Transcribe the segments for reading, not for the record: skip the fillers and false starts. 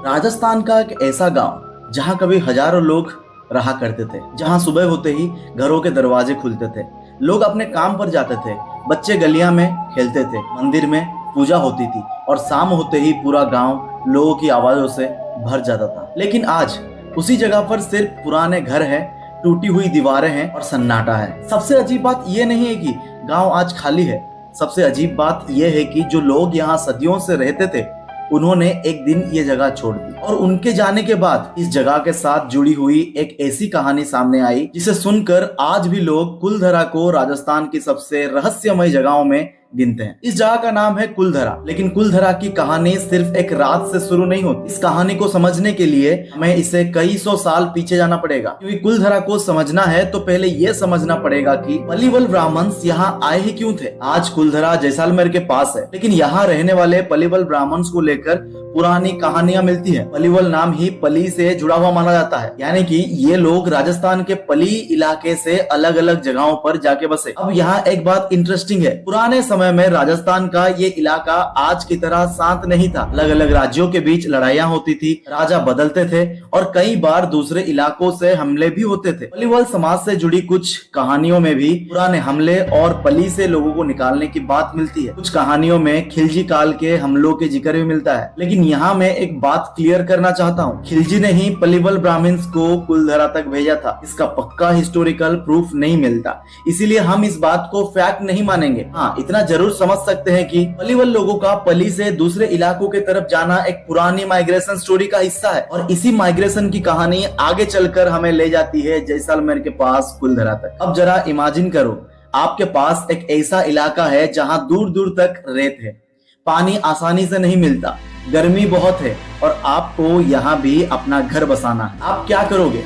राजस्थान का एक ऐसा गांव जहां कभी हजारों लोग रहा करते थे, जहां सुबह होते ही घरों के दरवाजे खुलते थे, लोग अपने काम पर जाते थे, बच्चे गलियां में खेलते थे, मंदिर में पूजा होती थी और शाम होते ही पूरा गांव लोगों की आवाजों से भर जाता था। लेकिन आज उसी जगह पर सिर्फ पुराने घर हैं, टूटी हुई दीवारें हैं और सन्नाटा है। सबसे अजीब बात यह नहीं है कि गांव आज खाली है, सबसे अजीब बात यह है कि जो लोग यहाँ सदियों से रहते थे उन्होंने एक दिन ये जगह छोड़ दी और उनके जाने के बाद इस जगह के साथ जुड़ी हुई एक ऐसी कहानी सामने आई जिसे सुनकर आज भी लोग कुलधरा को राजस्थान की सबसे रहस्यमय जगहों में गिनते हैं। इस जगह का नाम है कुलधरा, लेकिन कुलधरा की कहानी सिर्फ एक रात से शुरू नहीं होती। इस कहानी को समझने के लिए हमें इसे कई सौ साल पीछे जाना पड़ेगा, क्योंकि कुलधरा को समझना है तो पहले ये समझना पड़ेगा कि पलीवल ब्राह्मण्स यहाँ आए ही क्यों थे। आज कुलधरा जैसलमेर के पास है, लेकिन यहाँ रहने वाले पलीवल ब्राह्मण्स को लेकर पुरानी कहानियां मिलती है। पलीवल नाम ही पली से जुड़ा हुआ माना जाता है, यानी कि ये लोग राजस्थान के पली इलाके से अलग अलग जगहों पर जाके बसे। अब यहाँ एक बात इंटरेस्टिंग है, पुराने समय में राजस्थान का ये इलाका आज की तरह शांत नहीं था। अलग अलग राज्यों के बीच लड़ाइयां होती थी, राजा बदलते थे और कई बार दूसरे इलाकों से हमले भी होते थे। पलीवल समाज से जुड़ी कुछ कहानियों में भी पुराने हमले और पली से लोगों को निकालने की बात मिलती है। कुछ कहानियों में खिलजी काल के हमलों के जिक्र भी मिलता है। लेकिन यहाँ मैं एक बात क्लियर करना चाहता हूँ, खिलजी ने ही पलीवल ब्राह्मण्स को कुलधरा तक भेजा था, इसका पक्का हिस्टोरिकल प्रूफ नहीं मिलता, इसीलिए हम इस बात को फैक्ट नहीं मानेंगे। हाँ, इतना जरूर समझ सकते हैं कि पलीवल लोगों का पली से दूसरे इलाकों की तरफ जाना एक पुरानी माइग्रेशन स्टोरी का हिस्सा है और इसी माइग्रेशन की कहानी आगे चलकर हमें ले जाती है जैसलमेर के पास कुलधरा तक। अब जरा इमेजिन करो, आपके पास एक ऐसा इलाका है जहां दूर दूर तक रेत है, पानी आसानी से नहीं मिलता, गर्मी बहुत है और आपको यहाँ भी अपना घर बसाना है। आप क्या करोगे?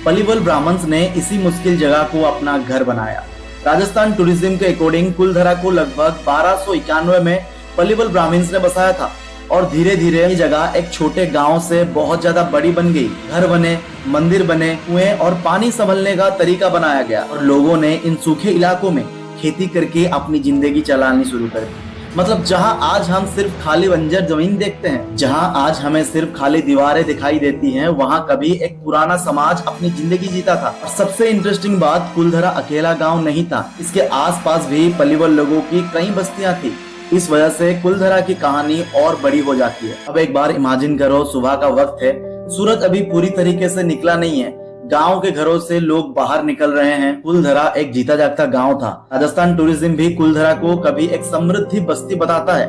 पलीवल ब्राह्मण्स ने इसी मुश्किल जगह को अपना घर बनाया। राजस्थान टूरिज्म के अकॉर्डिंग कुलधरा को लगभग 1291 में पलीवल ब्राह्मण्स ने बसाया था और धीरे धीरे ये जगह एक छोटे गांव से बहुत ज्यादा बड़ी बन गई। घर बने, मंदिर बने, कुएं और पानी संभलने का तरीका बनाया गया और लोगों ने इन सूखे इलाकों में खेती करके अपनी जिंदगी चलानी शुरू कर दी। मतलब जहां आज हम सिर्फ खाली बंजर जमीन देखते हैं, जहां आज हमें सिर्फ खाली दीवारें दिखाई देती हैं, वहां कभी एक पुराना समाज अपनी जिंदगी जीता था। और सबसे इंटरेस्टिंग बात, कुलधरा अकेला गांव नहीं था, इसके आसपास भी पलीवल लोगों की कई बस्तियां थी। इस वजह से कुलधरा की कहानी और बड़ी हो जाती है। अब एक बार इमेजिन करो, सुबह का वक्त है, सूरज अभी पूरी तरीके से निकला नहीं है, गांव के घरों से लोग बाहर निकल रहे हैं। कुलधरा एक जीता जागता गांव था। राजस्थान टूरिज्म भी कुलधरा को कभी एक समृद्ध बस्ती बताता है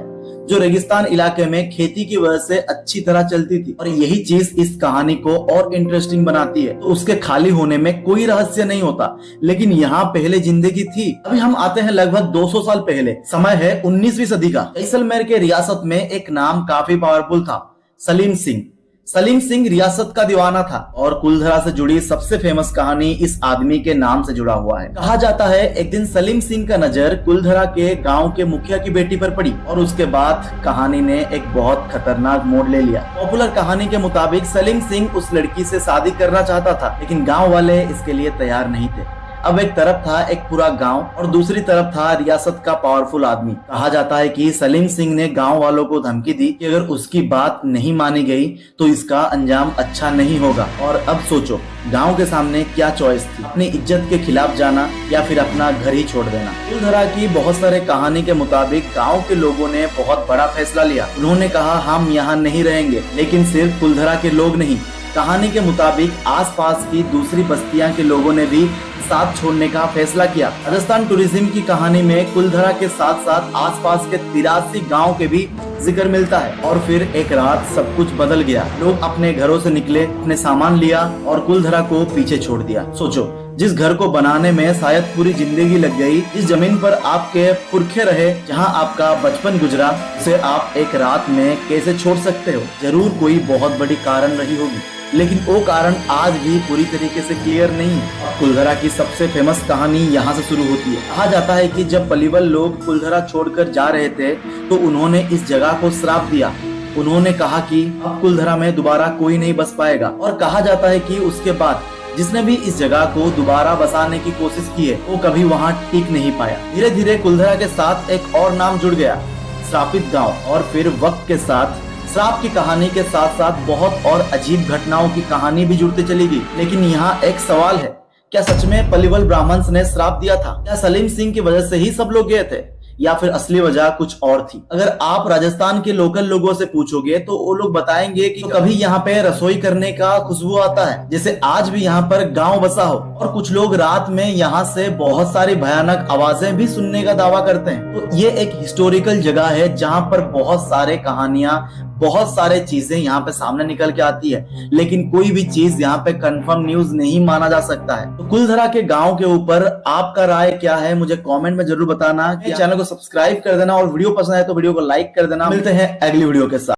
जो रेगिस्तान इलाके में खेती की वजह से अच्छी तरह चलती थी और यही चीज इस कहानी को और इंटरेस्टिंग बनाती है। तो उसके खाली होने में कोई रहस्य नहीं होता, लेकिन यहाँ पहले जिंदगी थी। अभी हम आते हैं लगभग 200 साल पहले। समय है 19वीं सदी का। जैसलमेर के रियासत में एक नाम काफी पावरफुल था, सलीम सिंह। सलीम सिंह रियासत का दीवाना था और कुलधरा से जुड़ी सबसे फेमस कहानी इस आदमी के नाम से जुड़ा हुआ है। कहा जाता है एक दिन सलीम सिंह का नजर कुलधरा के गांव के मुखिया की बेटी पर पड़ी और उसके बाद कहानी ने एक बहुत खतरनाक मोड़ ले लिया। पॉपुलर कहानी के मुताबिक सलीम सिंह उस लड़की से शादी करना चाहता था, लेकिन गाँव वाले इसके लिए तैयार नहीं थे। अब एक तरफ था एक पूरा गांव और दूसरी तरफ था रियासत का पावरफुल आदमी। कहा जाता है कि सलीम सिंह ने गांव वालों को धमकी दी कि अगर उसकी बात नहीं मानी गई तो इसका अंजाम अच्छा नहीं होगा। और अब सोचो, गांव के सामने क्या चॉइस थी, अपनी इज्जत के खिलाफ जाना या फिर अपना घर ही छोड़ देना। कुलधरा की बहुत सारे कहानी के मुताबिक गाँव के लोगों ने बहुत बड़ा फैसला लिया। उन्होंने कहा हम यहाँ नहीं रहेंगे, लेकिन सिर्फ कुलधरा के लोग नहीं, कहानी के मुताबिक आसपास की दूसरी बस्तियां के लोगों ने भी साथ छोड़ने का फैसला किया। राजस्थान टूरिज्म की कहानी में कुलधरा के साथ साथ आसपास के 83 गांव के भी जिक्र मिलता है। और फिर एक रात सब कुछ बदल गया। लोग अपने घरों से निकले, अपने सामान लिया और कुलधरा को पीछे छोड़ दिया। सोचो, जिस घर को बनाने में शायद पूरी जिंदगी लग गई, जिस जमीन पर आपके पुरखे रहे, जहां आपका बचपन गुजरा, उसे आप एक रात में कैसे छोड़ सकते हो? जरूर कोई बहुत बड़ी कारण रही होगी, लेकिन वो कारण आज भी पूरी तरीके से क्लियर नहीं है। कुलधरा की सबसे फेमस कहानी यहाँ से शुरू होती है। कहा जाता है कि जब पलीवल लोग कुलधरा छोड़कर जा रहे थे तो उन्होंने इस जगह को श्राप दिया। उन्होंने कहा कि अब कुलधरा में दोबारा कोई नहीं बस पाएगा और कहा जाता है कि उसके बाद जिसने भी इस जगह को दोबारा बसाने की कोशिश की है वो कभी वहाँ टिक नहीं पाया। धीरे धीरे कुलधरा के साथ एक और नाम जुड़ गया, श्रापित गांव। और फिर वक्त के साथ श्राप की कहानी के साथ साथ बहुत और अजीब घटनाओं की कहानी भी जुड़ती चली गई। लेकिन यहाँ एक सवाल है, क्या सच में पलिवल ब्राह्मण्स ने श्राप दिया था? क्या सलीम सिंह की वजह से ही सब लोग गए थे, या फिर असली वजह कुछ और थी? अगर आप राजस्थान के लोकल लोगों से पूछोगे तो वो लोग बताएंगे कि कभी यहाँ पे रसोई करने का खुशबू आता है, जैसे आज भी यहाँ पर गांव बसा हो, और कुछ लोग रात में यहाँ से बहुत सारी भयानक आवाजें भी सुनने का दावा करते हैं। तो ये एक हिस्टोरिकल जगह है जहाँ पर बहुत सारे कहानियां, बहुत सारे चीजें यहाँ पे सामने निकल के आती है, लेकिन कोई भी चीज यहाँ पे कंफर्म न्यूज नहीं माना जा सकता है। तो कुलधरा के गांव के ऊपर आपका राय क्या है, मुझे कमेंट में जरूर बताना। चैनल को सब्सक्राइब कर देना और वीडियो पसंद आए तो वीडियो को लाइक कर देना। मिलते हैं अगली वीडियो के साथ।